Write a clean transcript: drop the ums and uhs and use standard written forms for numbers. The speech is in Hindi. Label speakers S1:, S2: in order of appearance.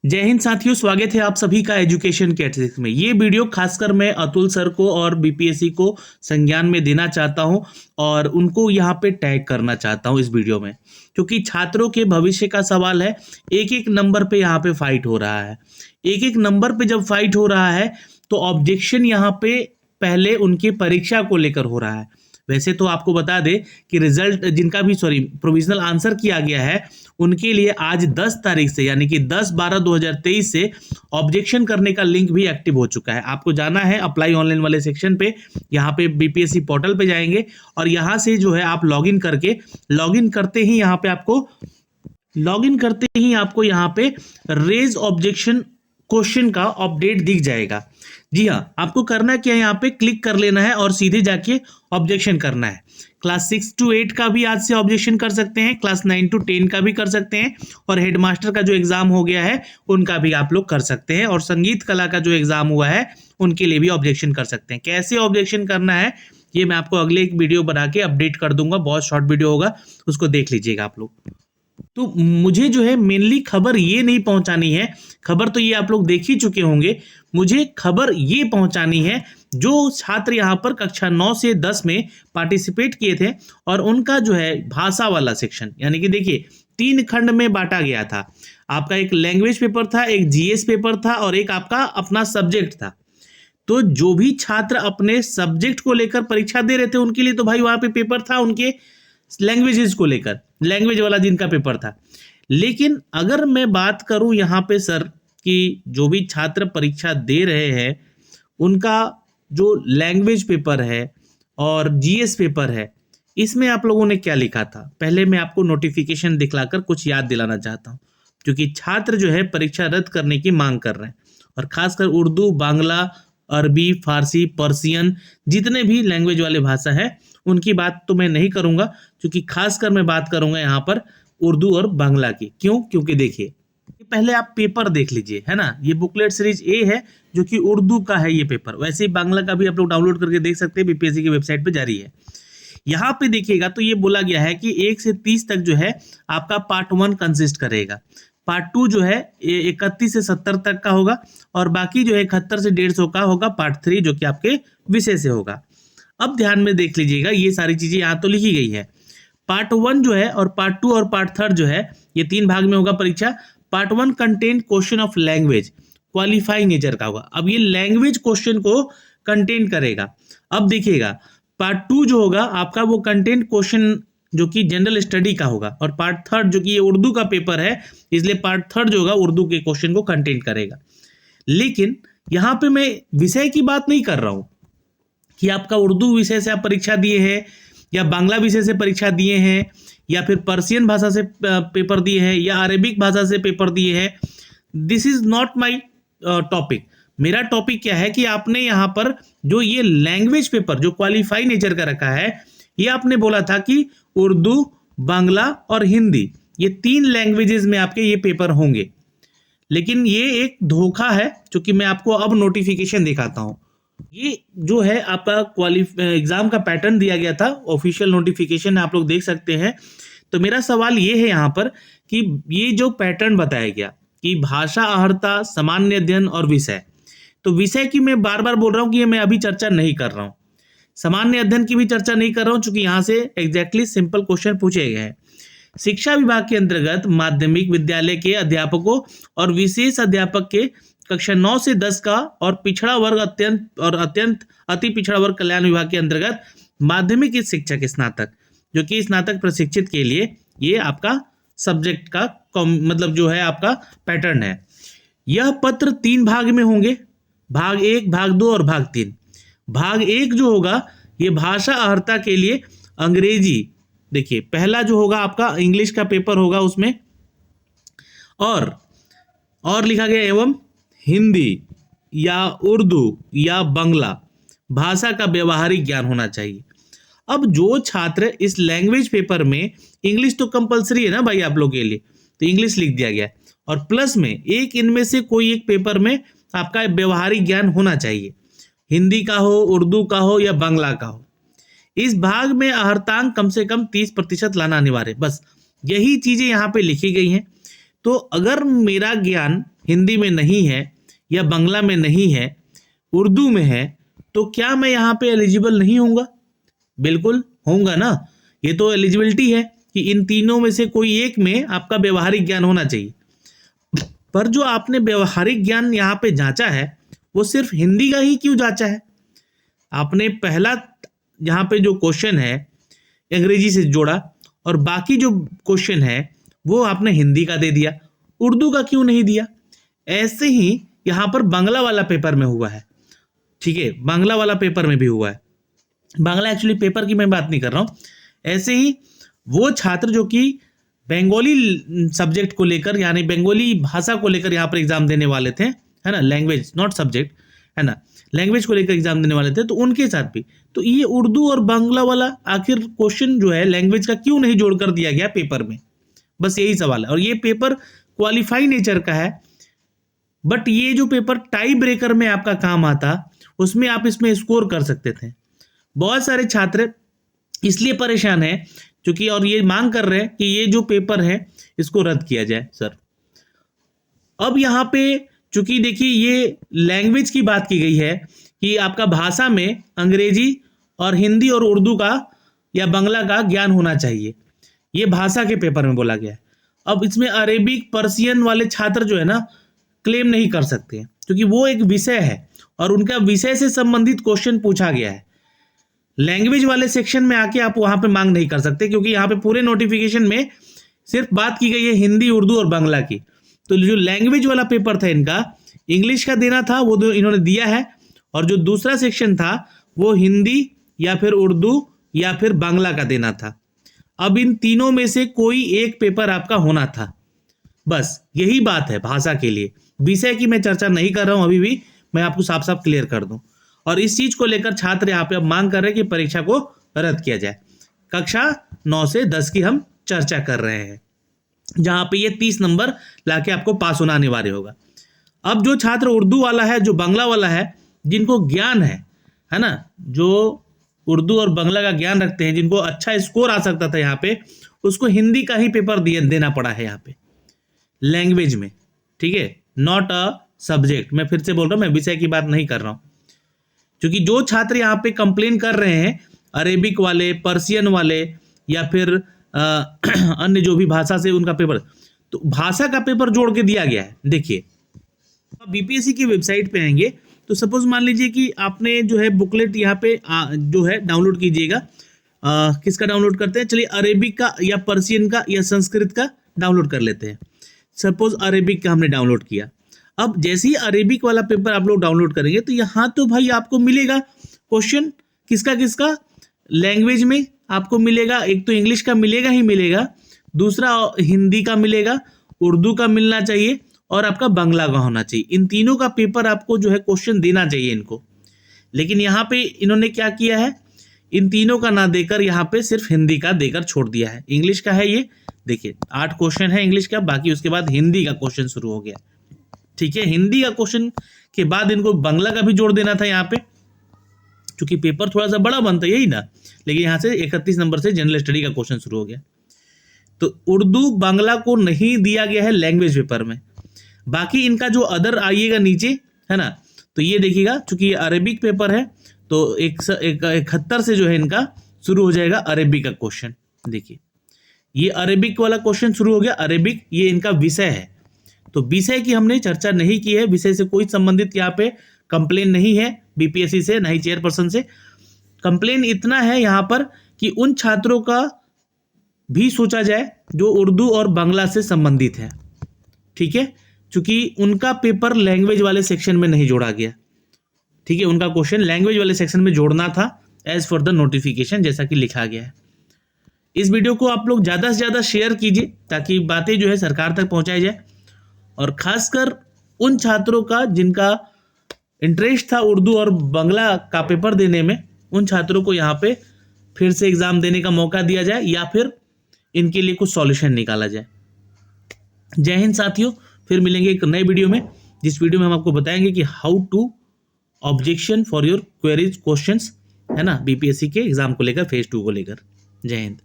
S1: जय हिंद साथियों, स्वागत है आप सभी का एजुकेशन कैटरिक्स में। ये वीडियो खासकर मैं अतुल सर को और बीपीएससी को संज्ञान में देना चाहता हूं और उनको यहाँ पे टैग करना चाहता हूं इस वीडियो में, क्योंकि छात्रों के भविष्य का सवाल है। एक एक नंबर पे यहाँ पे फाइट हो रहा है। एक एक नंबर पे जब फाइट हो रहा है तो ऑब्जेक्शन यहाँ पे पहले उनकी परीक्षा को लेकर हो रहा है। वैसे तो आपको बता दें कि रिजल्ट जिनका भी प्रोविजनल आंसर किया गया है उनके लिए आज 10 तारीख से यानी कि 10/12/2023 से ऑब्जेक्शन करने का लिंक भी एक्टिव हो चुका है। आपको जाना है अप्लाई ऑनलाइन वाले सेक्शन पे, यहाँ पे बीपीएससी पोर्टल पे जाएंगे और यहाँ से जो है आप लॉगिन करते ही यहाँ पे रेज ऑब्जेक्शन क्वेश्चन का अपडेट दिख जाएगा। जी हाँ, आपको करना क्या है, यहाँ पे क्लिक कर लेना है और सीधे जाके ऑब्जेक्शन करना है। क्लास 6 to 8 का भी आज से ऑब्जेक्शन कर सकते हैं, क्लास 9 to 10 का भी कर सकते हैं और हेडमास्टर का जो एग्जाम हो गया है उनका भी आप लोग कर सकते हैं और संगीत कला का जो एग्जाम हुआ है उनके लिए भी ऑब्जेक्शन कर सकते हैं। कैसे ऑब्जेक्शन करना है ये मैं आपको अगले एक वीडियो बना के अपडेट कर दूंगा, बहुत शॉर्ट वीडियो होगा, उसको देख लीजिएगा आप लोग। तो मुझे जो है मेनली खबर ये नहीं पहुंचानी है, खबर तो ये आप लोग देख ही चुके होंगे। मुझे खबर ये पहुंचानी है जो छात्र यहाँ पर कक्षा 9 से 10 में पार्टिसिपेट किए थे और उनका जो है भाषा वाला सेक्शन, यानी कि देखिए 3 खंड में बांटा गया था। आपका एक लैंग्वेज पेपर था, एक जीएस पेपर था और एक आपका अपना सब्जेक्ट था। तो जो भी छात्र अपने सब्जेक्ट को लेकर परीक्षा दे रहे थे उनके लिए तो भाई वहां पे पेपर था उनके लैंग्वेजेस को लेकर, लैंग्वेज वाला जिनका पेपर था। लेकिन अगर मैं बात करूं यहाँ पे सर कि जो भी छात्र परीक्षा दे रहे हैं उनका जो लैंग्वेज पेपर है और जीएस पेपर है, इसमें आप लोगों ने क्या लिखा था, पहले मैं आपको नोटिफिकेशन दिखलाकर कुछ याद दिलाना चाहता हूँ, क्योंकि छात्र जो है परीक्षा रद्द करने की मांग कर रहे हैं और खासकर उर्दू, बांग्ला, अरबी, फारसी, पर्सियन जितने भी लैंग्वेज वाले भाषा है उनकी बात तो मैं नहीं करूंगा, क्योंकि खासकर मैं बात करूंगा यहाँ पर उर्दू और बांग्ला की। क्यों? क्योंकि देखिए पहले आप पेपर देख लीजिए, है ना। ये बुकलेट सीरीज ए है जो कि उर्दू का है ये पेपर। वैसे ही बांग्ला का भी आप लोग डाउनलोड करके देख सकते हैं, बीपीएससी की वेबसाइट पे जारी है। यहाँ पे देखिएगा तो ये बोला गया है कि 1 से 30 तक जो है आपका पार्ट 1 कंसिस्ट करेगा, पार्ट 2 जो है 31 से 70 तक का होगा और बाकी जो है 71 से 150 का होगा पार्ट 3 जो कि आपके विषय से होगा। अब ध्यान में देख लीजिएगा, ये सारी चीजें यहाँ तो लिखी गई है। पार्ट 1 जो है और पार्ट 2 और पार्ट 3 जो है ये 3 भाग में होगा परीक्षा। Part 1 content question of language, qualifying nature का होगा। अब ये लैंग्वेज क्वेश्चन को कंटेंट करेगा। अब देखिएगा पार्ट 2 जो होगा आपका वो कंटेंट क्वेश्चन जो कि जनरल स्टडी का होगा और पार्ट 3 जो कि ये उर्दू का पेपर है इसलिए पार्ट 3 जो होगा उर्दू के क्वेश्चन को कंटेंट करेगा। लेकिन यहाँ पे मैं विषय की बात नहीं कर रहा हूँ कि आपका उर्दू विषय से आप परीक्षा दिए हैं या बांग्ला विषय से परीक्षा दिए हैं या फिर पर्शियन भाषा से पेपर दिए हैं या अरेबिक भाषा से पेपर दिए हैं। This is not my topic. मेरा टॉपिक क्या है कि आपने यहाँ पर जो ये लैंग्वेज पेपर जो क्वालिफाई नेचर का रखा है, ये आपने बोला था कि उर्दू, बांग्ला और हिंदी ये 3 लैंग्वेजेस में आपके ये पेपर होंगे। लेकिन ये एक धोखा है, क्योंकि मैं आपको अब नोटिफिकेशन दिखाता हूँ। ये जो है आपका एग्जाम का पैटर्न दिया गया था, ऑफिशियल नोटिफिकेशन आप लोग देख सकते हैं। तो मेरा सवाल ये है यहाँ पर कि ये जो पैटर्न बताया गया कि भाषा अहर्ता, सामान्य अध्ययन और विषय, तो विषय की मैं बार बार बोल रहा हूँ कि ये मैं अभी चर्चा नहीं कर रहा हूँ, सामान्य अध्ययन की भी चर्चा नहीं कर रहा हूँ, क्योंकि यहाँ से एग्जैक्टली सिंपल क्वेश्चन पूछे गए हैं। शिक्षा विभाग के अंतर्गत माध्यमिक विद्यालय के अध्यापकों और विशेष अध्यापक के कक्षा 9 से 10 का और पिछड़ा वर्ग अत्यंत अति पिछड़ा वर्ग कल्याण विभाग के अंतर्गत माध्यमिक शिक्षक स्नातक जो कि स्नातक प्रशिक्षित के लिए ये आपका सब्जेक्ट का मतलब जो है आपका पैटर्न है। यह पत्र 3 भाग में होंगे, भाग 1, भाग 2 और भाग 3। भाग 1 जो होगा ये भाषा अहर्ता के लिए अंग्रेजी, देखिए पहला जो होगा आपका इंग्लिश का पेपर होगा उसमें और लिखा गया एवं हिंदी या उर्दू या बांग्ला भाषा का व्यवहारिक ज्ञान होना चाहिए। अब जो छात्र इस लैंग्वेज पेपर में, इंग्लिश तो कंपलसरी है ना भाई आप लोग के लिए, तो इंग्लिश लिख दिया गया और प्लस में एक इनमें से कोई एक पेपर में आपका व्यवहारिक ज्ञान होना चाहिए, हिंदी का हो, उर्दू का हो या बांग्ला का हो। इस भाग में अहर्तांक कम से कम 30% लाना अनिवार्य, बस यही चीजें यहाँ पे लिखी गई हैं। तो अगर मेरा ज्ञान हिंदी में नहीं है या बांग्ला में नहीं है, उर्दू में है, तो क्या मैं यहाँ पे एलिजिबल नहीं होऊंगा? बिल्कुल होऊंगा ना। ये तो एलिजिबिलिटी है कि इन तीनों में से कोई एक में आपका व्यवहारिक ज्ञान होना चाहिए। पर जो आपने व्यवहारिक ज्ञान यहाँ पे जांचा है वो सिर्फ हिंदी का ही क्यों जांचा है? आपने पहला यहाँ पे जो क्वेश्चन है अंग्रेजी से जोड़ा और बाकी जो क्वेश्चन है वो आपने हिंदी का दे दिया, उर्दू का क्यों नहीं दिया? ऐसे ही यहाँ पर बांग्ला वाला पेपर में हुआ है, ठीक है, बांग्ला वाला पेपर में भी हुआ है। बांग्ला एक्चुअली पेपर की मैं बात नहीं कर रहा हूँ। ऐसे ही वो छात्र जो कि बंगाली सब्जेक्ट को लेकर यानी बंगाली भाषा को लेकर यहाँ पर एग्जाम देने वाले थे, है ना, लैंग्वेज नॉट सब्जेक्ट, है ना, लैंग्वेज को लेकर एग्जाम देने वाले थे, तो उनके साथ भी तो ये उर्दू और बांग्ला वाला आखिर क्वेश्चन जो है लैंग्वेज का क्यों नहीं जोड़कर दिया गया पेपर में? बस यही सवाल है। और ये पेपर क्वालिफाई नेचर का है, बट ये जो पेपर टाई ब्रेकर में आपका काम आता उसमें आप इसमें स्कोर कर सकते थे। बहुत सारे छात्र इसलिए परेशान हैं क्योंकि और ये मांग कर रहे हैं कि ये जो पेपर है इसको रद्द किया जाए सर। अब यहाँ पे चूंकि देखिए ये लैंग्वेज की बात की गई है कि आपका भाषा में अंग्रेजी और हिंदी और उर्दू का या बांग्ला का ज्ञान होना चाहिए, ये भाषा के पेपर में बोला गया है। अब इसमें अरेबिक पर्सियन वाले छात्र जो है ना क्लेम नहीं कर सकते हैं क्योंकि वो एक विषय है और उनका विषय से संबंधित क्वेश्चन पूछा गया है। लैंग्वेज वाले सेक्शन में आके आप वहां पे मांग नहीं कर सकते क्योंकि यहाँ पे पूरे नोटिफिकेशन में सिर्फ बात की गई है हिंदी, उर्दू और बांग्ला की। तो जो लैंग्वेज वाला पेपर था इनका इंग्लिश का देना था वो इन्होंने दिया है, और जो दूसरा सेक्शन था वो हिंदी या फिर उर्दू या फिर बांग्ला का देना था। अब इन तीनों में से कोई एक पेपर आपका होना था, बस यही बात है भाषा के लिए। विषय की मैं चर्चा नहीं कर रहा हूं अभी भी, मैं आपको साफ साफ क्लियर कर दूं। और इस चीज को लेकर छात्र यहाँ पे अब मांग कर रहे हैं कि परीक्षा को रद्द किया जाए। कक्षा 9 से 10 की हम चर्चा कर रहे हैं जहां पे ये 30 नंबर लाके आपको पास होना अनिवार्य होगा। अब जो छात्र उर्दू वाला है, जो बांग्ला वाला है, जिनको ज्ञान है ना, जो उर्दू और बांग्ला का ज्ञान रखते हैं, जिनको अच्छा स्कोर आ सकता था यहाँ पे, उसको हिंदी का ही पेपर देना पड़ा है यहाँ पे लैंग्वेज में, ठीक है, नॉट अ सब्जेक्ट। मैं फिर से बोल रहा हूँ, मैं विषय की बात नहीं कर रहा हूँ, क्योंकि जो छात्र यहाँ पे कंप्लेन कर रहे हैं अरेबिक वाले, पर्सियन वाले या फिर अन्य जो भी भाषा से उनका पेपर, तो भाषा का पेपर जोड़ के दिया गया है। देखिए बीपीएससी की वेबसाइट पे आएंगे तो सपोज मान लीजिए कि आपने जो है बुकलेट यहाँ पे जो है डाउनलोड कीजिएगा। किसका डाउनलोड करते हैं? चलिए अरेबिक का या पर्सियन का या संस्कृत का डाउनलोड कर लेते हैं। सपोज अरेबिक का हमने डाउनलोड किया। अब जैसे ही अरेबिक वाला पेपर आप लोग डाउनलोड करेंगे तो यहाँ तो भाई आपको मिलेगा क्वेश्चन किसका किसका, लैंग्वेज में आपको मिलेगा। एक तो इंग्लिश का मिलेगा ही मिलेगा, दूसरा हिंदी का मिलेगा, उर्दू का मिलना चाहिए और आपका बांग्ला का होना चाहिए। इन तीनों का पेपर आपको जो है क्वेश्चन देना चाहिए इनको। लेकिन यहाँ पे इन्होंने क्या किया है, इन तीनों का ना देकर यहाँ पे सिर्फ हिंदी का देकर छोड़ दिया है। इंग्लिश का है ये, देखिए 8 क्वेश्चन है इंग्लिश का, बाकी उसके बाद हिंदी का क्वेश्चन शुरू हो गया, ठीक है। हिंदी का क्वेश्चन के बाद इनको बांग्ला का भी जोड़ देना था यहाँ पे, क्योंकि पेपर थोड़ा सा बड़ा बनता है यही ना, लेकिन यहाँ से 31 नंबर से जनरल स्टडी का क्वेश्चन शुरू हो गया। तो उर्दू बांग्ला को नहीं दिया गया है लैंग्वेज पेपर में। बाकी इनका जो अदर आइएगा नीचे, है ना, तो ये देखिएगा चूंकि ये अरेबिक पेपर है तो 71 से जो है इनका शुरू हो जाएगा अरेबिक का क्वेश्चन। देखिए ये अरेबिक वाला क्वेश्चन शुरू हो गया, अरेबिक ये इनका विषय है। तो विषय की हमने चर्चा नहीं की है, विषय से कोई संबंधित यहाँ पे कंप्लेन नहीं है बीपीएससी से, ना ही चेयरपर्सन से। कंप्लेन इतना है यहाँ पर कि उन छात्रों का भी सोचा जाए जो उर्दू और बांग्ला से संबंधित है, ठीक है, क्योंकि उनका पेपर लैंग्वेज वाले सेक्शन में नहीं जोड़ा गया, ठीक है। उनका क्वेश्चन लैंग्वेज वाले सेक्शन में जोड़ना था एज फॉर द नोटिफिकेशन, जैसा कि लिखा गया है। इस वीडियो को आप लोग ज़्यादा से ज़्यादा शेयर कीजिए ताकि बातें जो है सरकार तक पहुंचाई जाए, और खासकर उन छात्रों का जिनका इंटरेस्ट था उर्दू और बांग्ला का पेपर देने में, उन छात्रों को यहाँ पे फिर से एग्जाम देने का मौका दिया जाए या फिर इनके लिए कुछ सॉल्यूशन निकाला जाए। जय हिंद साथियों, फिर मिलेंगे एक नए वीडियो में, जिस वीडियो में हम आपको बताएंगे कि how to objection for your queries questions, है ना, बीपीएससी के एग्जाम को लेकर, फेज 2 को लेकर। जय हिंद।